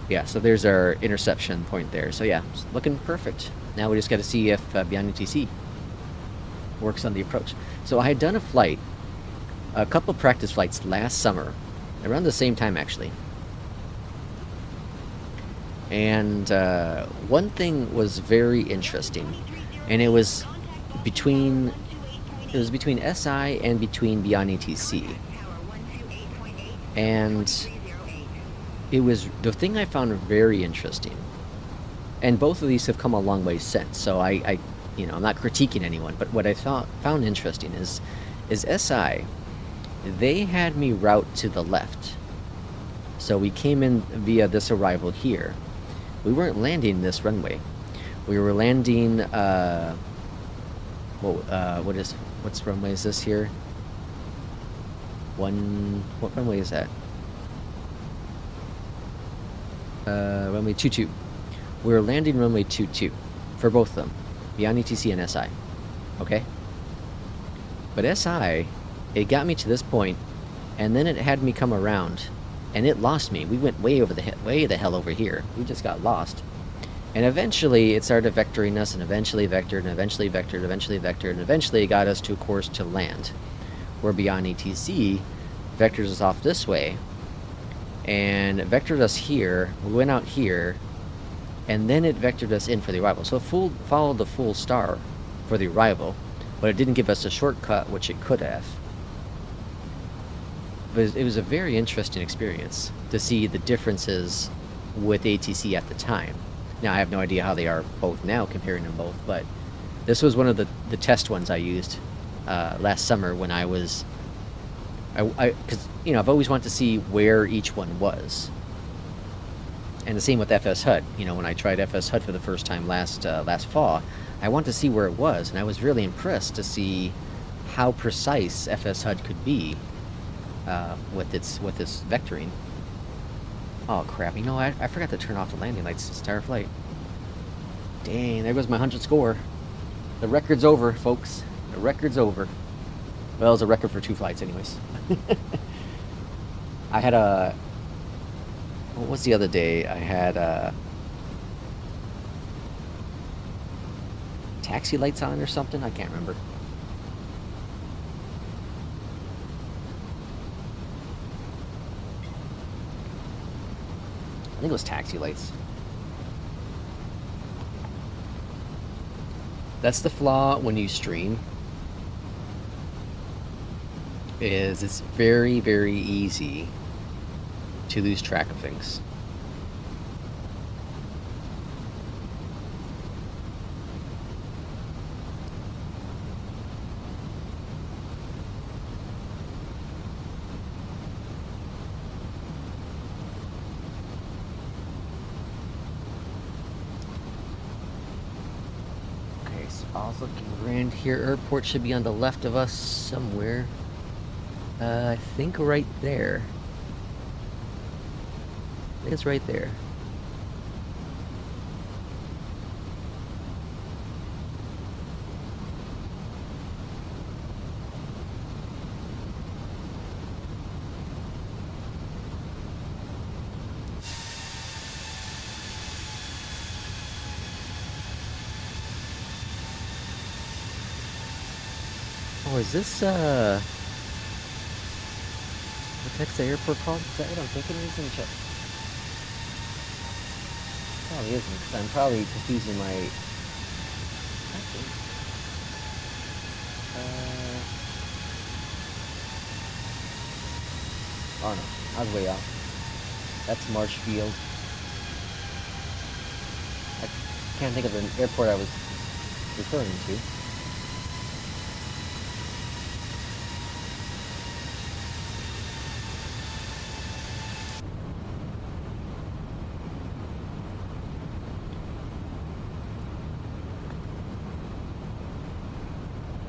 Yeah, so there's our interception point there. So yeah, it's looking perfect. Now we just got to see if Beyondatc works on the approach. So I had done a couple practice flights last summer, around the same time actually. And one thing was very interesting, and it was between SI and between Beyondatc. And it was the thing I found very interesting. And both of these have come a long way since. So I you know, I'm not critiquing anyone, but what I found interesting is SI, they had me route to the left. So we came in via this arrival here. We weren't landing this runway. We were landing what's runway is this here? What runway is that? Runway 22. We were landing runway 22 for both of them, Beyondatc and SI. Okay? But SI, it got me to this point, and then it had me come around, and it lost me. We went way the hell over here. We just got lost. And eventually it started vectoring us, and eventually vectored, and eventually vectored, eventually vectored, and eventually it got us to a course to land. Where Beyondatc vectors us off this way, and it vectored us here. We went out here, and then it vectored us in for the arrival. So it followed the full star for the arrival, but it didn't give us a shortcut, which it could have. But it was a very interesting experience to see the differences with ATC at the time. Now, I have no idea how they are both now, comparing them both, but this was one of the test ones I used last summer when I was... because, you know, I've always wanted to see where each one was. And the same with FS HUD. You know, when I tried FS HUD for the first time last fall, I wanted to see where it was, and I was really impressed to see how precise FS HUD could be with this vectoring. Oh crap! You know, I forgot to turn off the landing lights this entire flight. Dang, there goes my 100 score. The record's over, folks. The record's over. Well, it was a record for 2 flights, anyways. I had a... What was the other day? I had taxi lights on or something? I can't remember. I think it was taxi lights. That's the flaw when you stream. Is it's very, very easy to lose track of things. All's looking grand here. Airport should be on the left of us somewhere. I think right there. It's right there. Oh, is this, what the heck's the airport called? Is that what I'm thinking it is? Let me check. Probably isn't, because I'm probably confusing my... oh no, I was way off. That's Marshfield. I can't think of the airport I was referring to.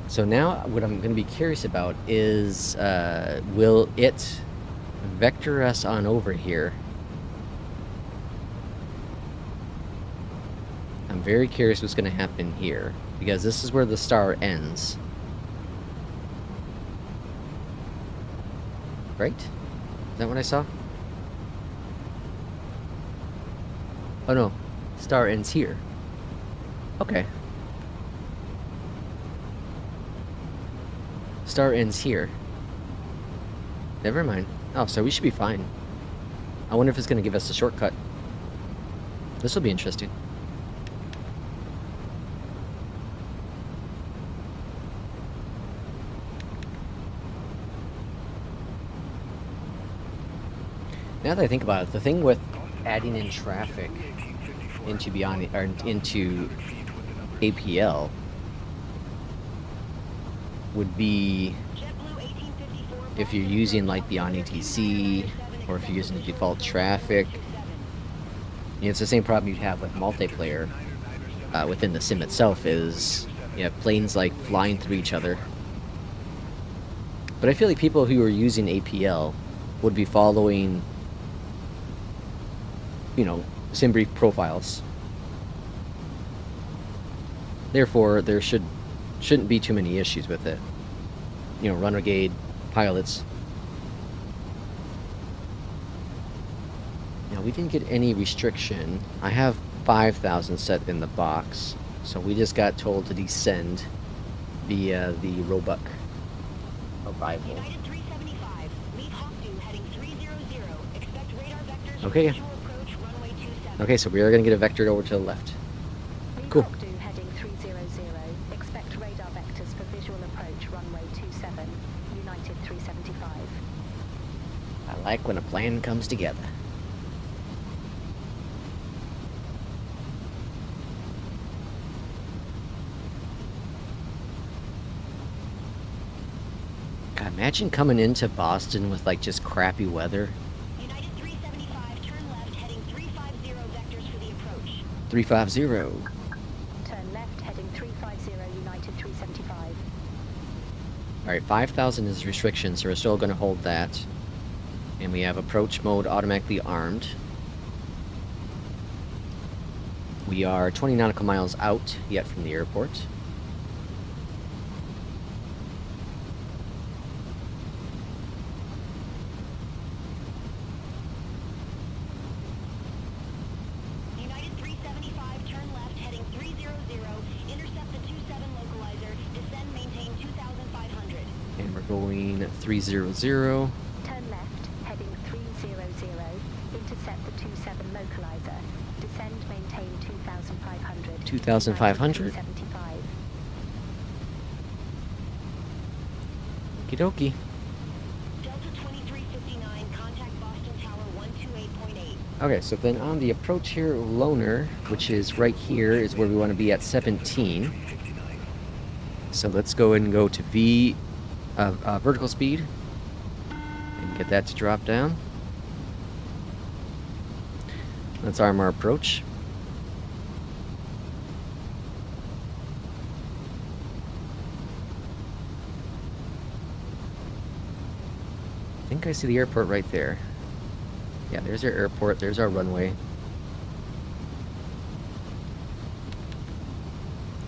So now what I'm going to be curious about is, will it vector us on over here? I'm very curious what's going to happen here, because this is where the star ends. Right? Is that what I saw? Oh no, star ends here. Okay. Star ends here. Never mind. Oh, so we should be fine. I wonder if it's going to give us a shortcut. This will be interesting. Now that I think about it, the thing with adding in traffic into Beyond or into APL would be if you're using like Beyond ATC or if you're using the default traffic. You know, it's the same problem you'd have with multiplayer within the sim itself. Is you have planes like flying through each other. But I feel like people who are using APL would be following, you know, sim brief profiles. Therefore, there shouldn't be too many issues with it. You know, renegade pilots. Now, we didn't get any restriction. I have 5,000 set in the box, so we just got told to descend via the Roebuck arrival. United 375, leave Hawkdew heading 300. Expect radar vectors Okay. for visual approach runway 27. Okay, so we are going to get a vector over to the left. Cool. Hawkdew heading 300. Expect radar vectors for visual approach runway 27. United 375. I like when a plan comes together. God, imagine coming into Boston with like just crappy weather. United 375, turn left heading 350 vectors for the approach. 350. Turn left heading 350 United 375. Alright, 5,000 is restriction, so we're still going to hold that. And we have approach mode automatically armed. We are 20 nautical miles out yet from the airport. United 375, turn left heading 300. Intercept the 27 localizer. Descend, maintain 2,500. And we're going 300. Turn left heading 300. Intercept the 27 localizer. Descend, maintain 2,500. 2,500. 375. Okie dokie. Delta 2359, contact Boston Tower 128.8. Okay, so then on the approach here, Loner, which is right here, is where we want to be at 17. So let's go and go to V, vertical speed, and get that to drop down. Let's arm our approach. think I see the airport right there. Yeah, there's our airport. There's our runway.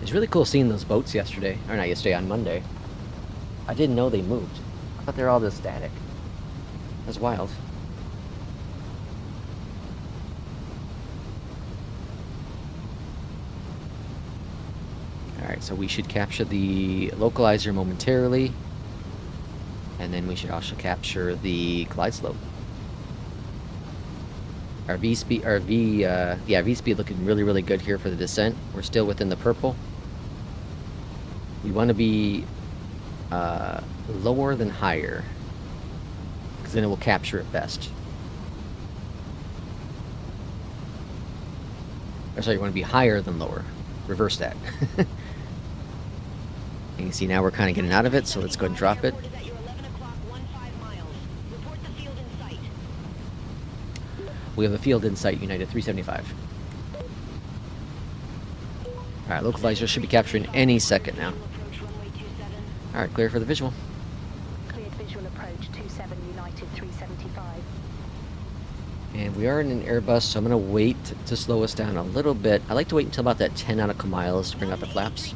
It's really cool seeing those boats yesterday. Or not yesterday, on Monday. I didn't know they moved. I thought they were all just static. That's wild. Alright, so we should capture the localizer momentarily. And then we should also capture the glide slope. Our V speed, V speed looking really, really good here for the descent. We're still within the purple. We want to be lower than higher, because then it will capture it best. Or sorry, you want to be higher than lower. Reverse that. And you see now we're kind of getting out of it, so let's go ahead and drop it. We have a field in sight, United 375. Alright, localizer should be capturing any second now. Alright, clear for the visual. Cleared visual approach 27 United 375. And we are in an Airbus, so I'm going to wait to slow us down a little bit. I like to wait until about that 10 nautical miles to bring out the flaps.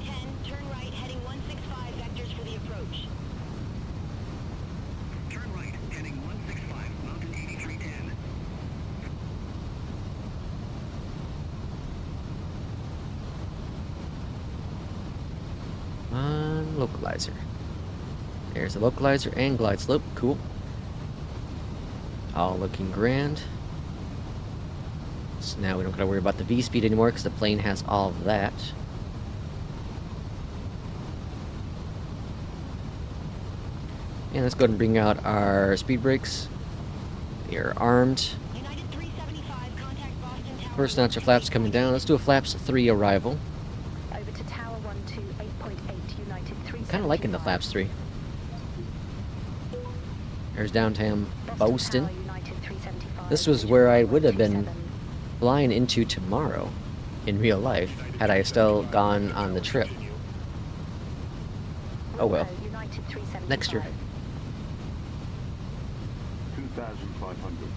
Localizer. There's the localizer and glide slope. Cool. All looking grand. So now we don't gotta worry about the V speed anymore because the plane has all of that. And let's go ahead and bring out our speed brakes. They are armed. First notch of flaps coming down. Let's do a flaps 3 arrival. Over to Tower 1 to 8.8 United 375. Kind of liking the flaps 3. There's downtown Boston. This was where I would have been flying into tomorrow in real life had I still gone on the trip. Oh well. Next year. 2,500.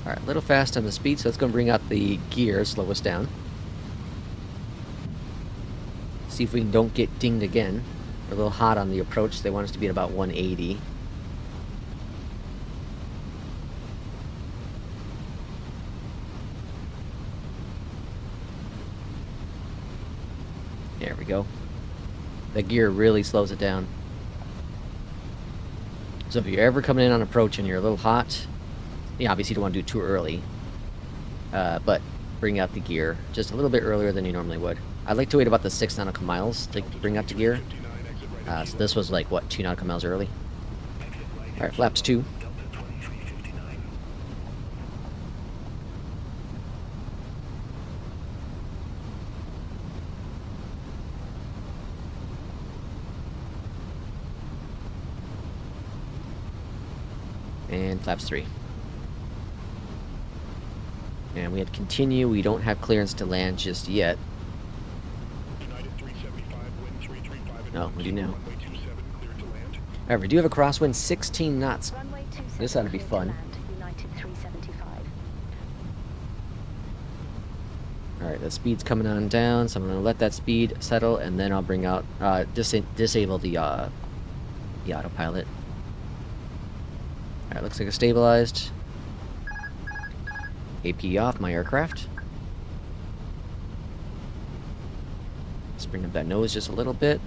Alright, a little fast on the speed, so let's go and bring out the gear, slow us down. See if we don't get dinged again. We're a little hot on the approach. They want us to be at about 180. There we go. The gear really slows it down. So if you're ever coming in on approach and you're a little hot, you obviously don't want to do it too early. But bring out the gear just a little bit earlier than you normally would. I'd like to wait about the 6 nautical miles to bring out the gear. So this was like, what, 2 nautical miles early? Alright, flaps 2. And flaps 3. And we had to continue. We don't have clearance to land just yet. No, we do now. Alright, we do have a crosswind 16 knots. This ought to be fun. Alright, the speed's coming on down, so I'm going to let that speed settle, and then I'll bring out, disable the autopilot. Alright, looks like it's stabilized. AP off my aircraft. Let's bring up that nose just a little bit.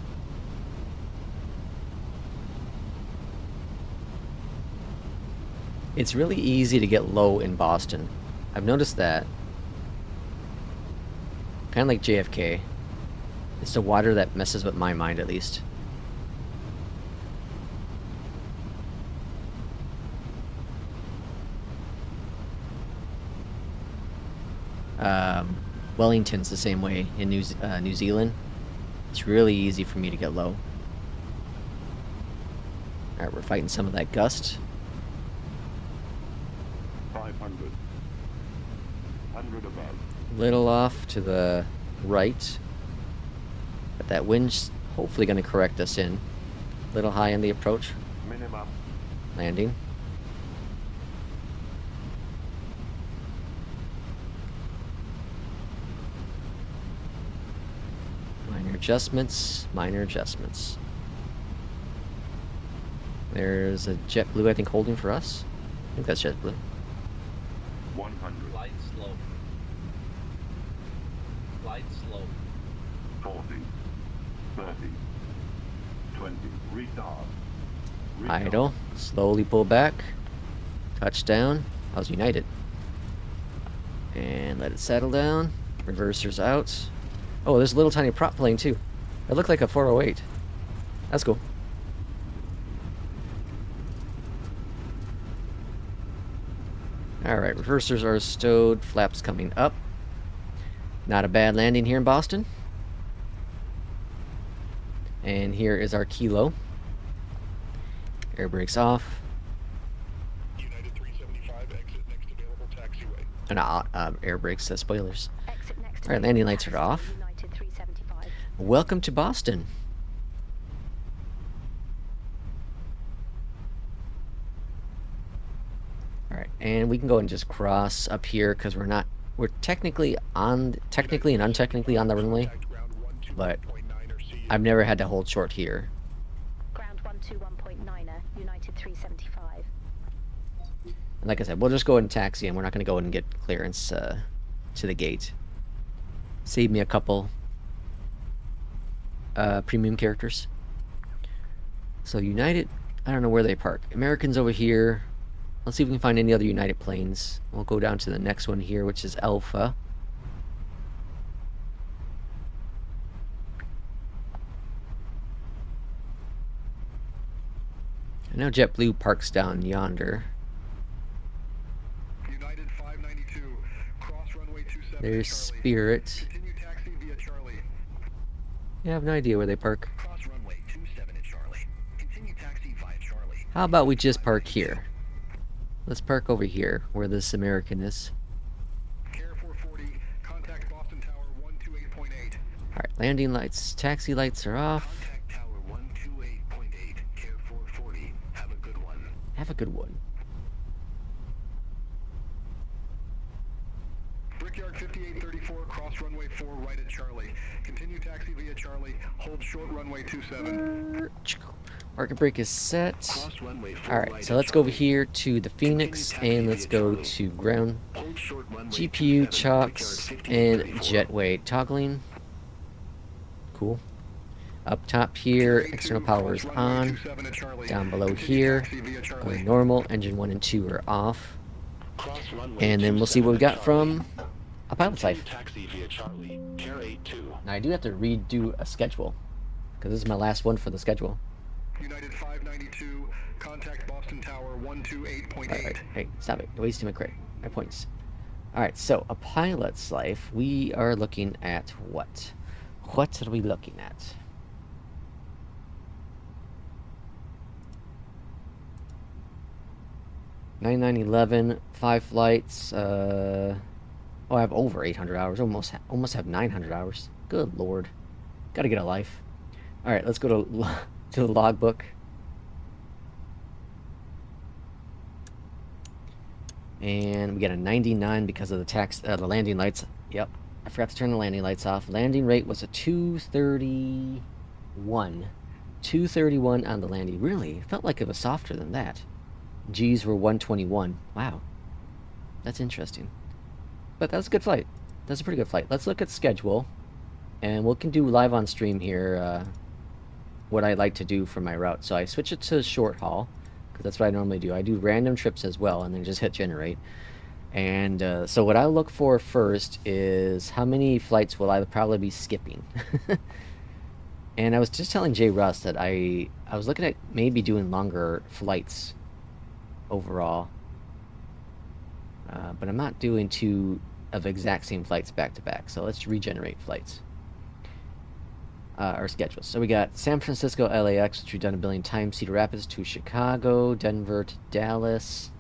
It's really easy to get low in Boston. I've noticed that. Kind of like JFK. It's the water that messes with my mind, at least. Wellington's the same way in New Zealand. It's really easy for me to get low. Alright, we're fighting some of that gust. 500. 100 above. Little off to the right. But that wind's hopefully going to correct us in. Little high on the approach. minimum. Landing. Minor adjustments, minor adjustments. There's a JetBlue, I think, holding for us. I think that's JetBlue. 100. Flight slow. Flight slow. 40. 30. 20. Retard. Idle. Slowly pull back. Touchdown. How's United? And let it settle down. Reversers out. Oh, there's a little tiny prop plane too. It looked like a 408. That's cool. Alright, reversers are stowed. Flaps coming up. Not a bad landing here in Boston. And here is our kilo. Air brakes off. United 375, exit next available taxiway. And air brakes, spoilers. Exit next to Alright, landing lights are off. United 375. Welcome to Boston. Alright, and we can go and just cross up here because we're technically and untechnically on the runway, but I've never had to hold short here. Ground 121.9er, United 375. And like I said, we'll just go ahead and taxi, and we're not going to go and get clearance to the gate. Save me a couple premium characters. So United, I don't know where they park. Americans over here. Let's see if we can find any other United planes. We'll go down to the next one here, which is Alpha. I know JetBlue parks down yonder. United 592, cross runway 27 There's Charlie. Spirit. Continue taxi via Charlie. Yeah, I have no idea where they park. Cross runway 27 at Charlie. Continue taxi via Charlie. How about we just park here? Let's park over here, where this American is. Care 440, contact Boston Tower 128.8. Alright, landing lights, taxi lights are off. Contact Tower 128.8, Care 440, have a good one. Have a good one. Brickyard 5834, cross runway 4 right at Charlie. Continue taxi via Charlie, hold short runway 27. Market brake is set. Cross runway 4 Alright, right so at let's go over Charlie. here to the Phoenix, and let's go to ground. Hold short runway GPU, 27, chocks, Brickyard and 5834. jetway toggling. Cool. Up top here, external power is on. Down below here, going normal. Engine 1 and 2 are off. And then we'll see what we got from a pilot's life. Now I do have to redo a schedule, because this is my last one for the schedule. United 592, contact Boston Tower 128.8. Alright, hey, stop it. You're wasting my points. Alright, so a pilot's life, we are looking at what? What are we looking at? $99.11, 5 flights. Oh, I have over 800 hours. Almost have 900 hours. Good lord. Gotta get a life. Alright, let's go to the logbook. And we got a 99 because of the landing lights. Yep, I forgot to turn the landing lights off. Landing rate was a 231. 231 on the landing. Really? It felt like it was softer than that. G's were 121. Wow. That's interesting. But that's a good flight. That's a pretty good flight. Let's look at schedule. And we can do live on stream here what I like to do for my route. So I switch it to short haul, because that's what I normally do. I do random trips as well, and then just hit generate. And so what I look for first is how many flights will I probably be skipping. And I was just telling Jay Russ that I was looking at maybe doing longer flights overall. But I'm not doing two of exact same flights back to back. So let's regenerate flights. Our schedules. So we got San Francisco, LAX, which we've done a billion times. Cedar Rapids to Chicago. Denver to Dallas.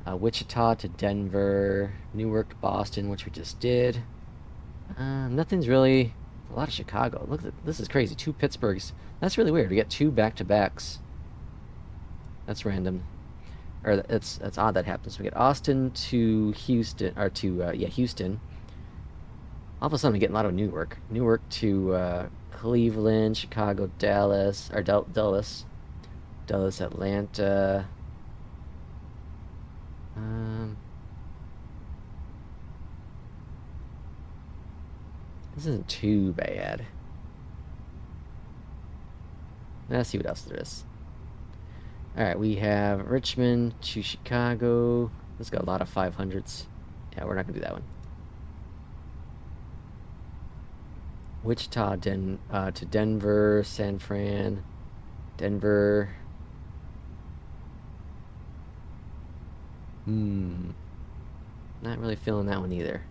Wichita to Denver. Newark to Boston, which we just did. Nothing's really... A lot of Chicago. Look, this is crazy. 2 Pittsburghs. That's really weird. We get 2 back-to-backs That's random. Or it's odd that happens. We get Austin to Houston, or to Houston. All of a sudden, we get a lot of Newark. Newark to Cleveland, Chicago, Dallas, or Dulles, Atlanta. This isn't too bad. Let's see what else there is. Alright, we have Richmond to Chicago. This got a lot of 500s. Yeah, we're not going to do that one. Wichita to Denver, San Fran, Denver. Not really feeling that one either.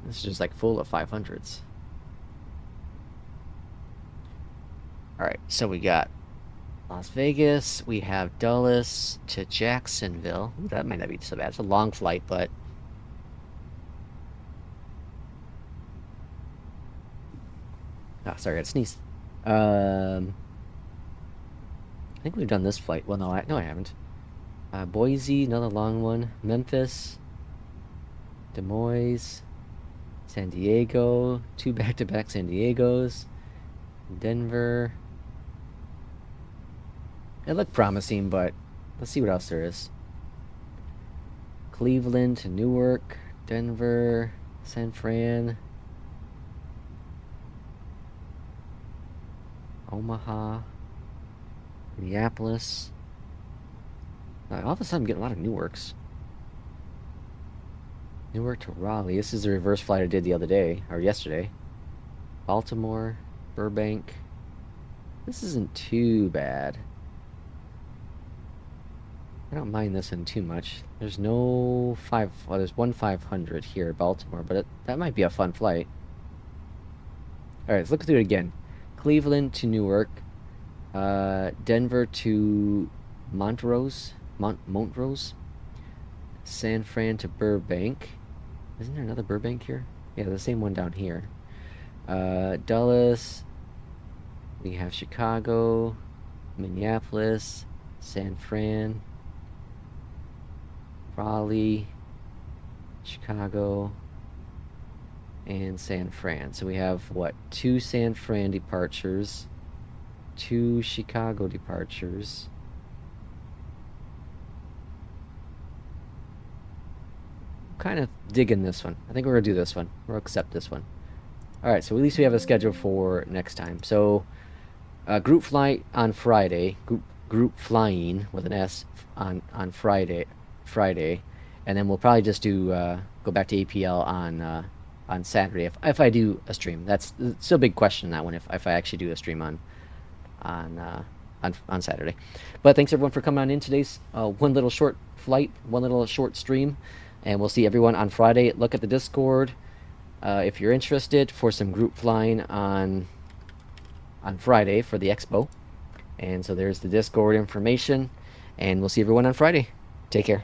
This is just like full of 500s. Alright, so we got Las Vegas, we have Dulles to Jacksonville. Ooh, that might not be so bad. It's a long flight, but sorry, I got to sneeze. I think we've done this flight. Well, no, I haven't. Boise, another long one. Memphis, Des Moines, San Diego, 2 back-to-back San Diegos, Denver. It looked promising, but let's see what else there is. Cleveland to Newark, Denver, San Fran, Omaha, Minneapolis. All of a sudden, I'm getting a lot of Newarks. Newark to Raleigh. This is the reverse flight I did the other day, or yesterday. Baltimore, Burbank. This isn't too bad. I don't mind this one too much. There's no there's one 500 here at Baltimore, but that might be a fun flight. Alright, let's look through it again. Cleveland to Newark, Denver to Montrose, San Fran to Burbank. Isn't there another Burbank here? Yeah, the same one down here. Dulles. We have Chicago, Minneapolis, San Fran, Raleigh, Chicago, and San Fran. So we have, what, 2 San Fran departures, 2 Chicago departures. Kind of digging this one. I think we're going to do this one. We'll accept this one. Alright, so at least we have a schedule for next time. So, group flight on Friday. Group flying with an S on Friday. And then we'll probably just do go back to APL on Saturday if I do a stream. That's still a big question, that one, if I actually do a stream on Saturday. But thanks everyone for coming on in today's one little short flight, one little short stream, and we'll see everyone on Friday. Look at the Discord if you're interested for some group flying on Friday for the expo. And so there's the Discord information, and we'll see everyone on Friday. Take care.